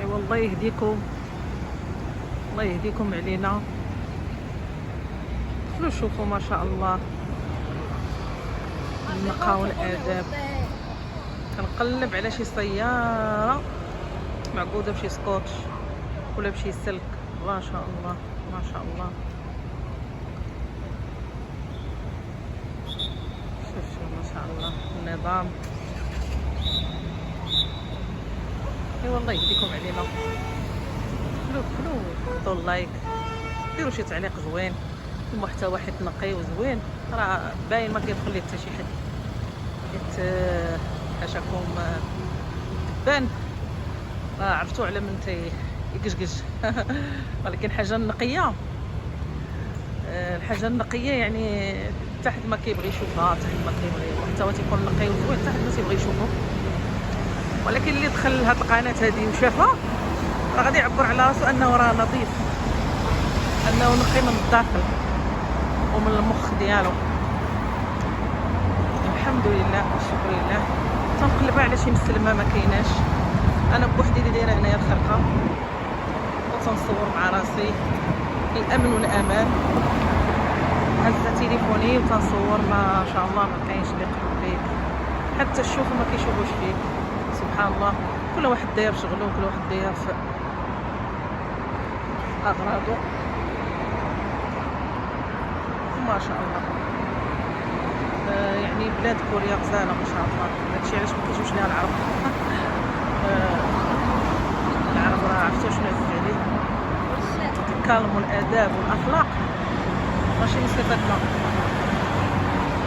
ايوا الله يهديكم، الله يهديكم علينا. دخلوا شوفوا ما شاء الله النقاء والاداب. كنقلب على شي سياره معقوده بشي سكوتش ولا بشي سلك. ما شاء الله ما شاء الله. شوفوا ما شاء الله النظام. اي والله يهديكم علينا. دخلوا حطوا اللايك، ديروا شي تعليق زوين، المحتوى حيت نقي وزوين راه باين ما كيدخل ليه حتى شي حد. حيت حاشاكم بان عرفتوا على من يقشقش ولكن حاجه نقيه. الحاجه النقيه يعني حتى حد ما كيبغي يشوفها، حتى حد ما كيبغي المحتوى تيكون نقي وزوين، حتى حد ما تيبغي يشوفه. ولكن اللي دخل لهاد القناه هذه وشافها راه غادي يعبر على راسو انه راه نظيف، انه نقي من الداخل ومن المخ ديالو. الحمد لله والشكر لله. تنقلب على شي مسلمه ما كايناش، انا بوحدي اللي دايره هنايا الخرقه وتنصور مع راسي الامن والامان. هزه تليفوني وتنصور ما شاء الله، ما كاينش اللي يقرب ليك، حتى الشوفوا ما كيشوفوش فيك. سبحان الله، كل واحد داير شغله وكل واحد داير في اغراضه. ما شاء الله. يعني بلاد كوريا غزاله ما شاء الله. هادشي علاش ما كيجيوش ليها العرب. العرب راه عرفتوا شنو يزيد عليه، الكالم والاداب والاخلاق ماشي من صفاتنا.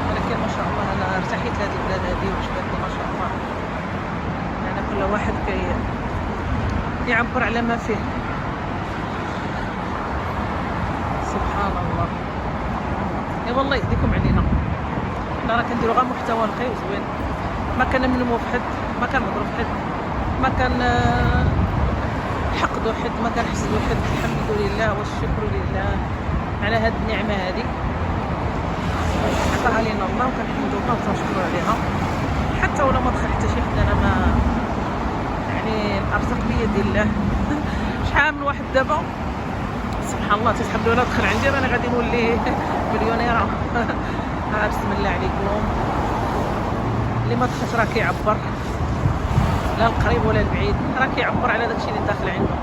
ولكن ما شاء الله انا ارتحيت لهاد البلاد هادي وعجبتني ما شاء الله. يعني كل واحد يعبر على ما فيه. سبحان الله. يا والله يهديكم علينا. حنا راه كنديرو غير محتوى نقي وزوين، ما كنمنمو في حد، ما كنهضرو في حد، ما كنحقدو حد، ما كنحسدو حد. الحمد لله والشكر لله على هاد النعمه هادي عطاها لينا الله، وكنحمدو الله وكنشكرو عليها. حتى ولا ما دخل حتى شي حد، انا ما يعني الارزاق بيد الله. شحال من واحد دابا سبحان الله تسحب له ولا دخل عندي انا غادي نولي مليونيره. بسم الله عليكم. اللي ما دخلش راه كيعبر، لا القريب ولا البعيد، راه كيعبر على داكشي اللي داخل عنده.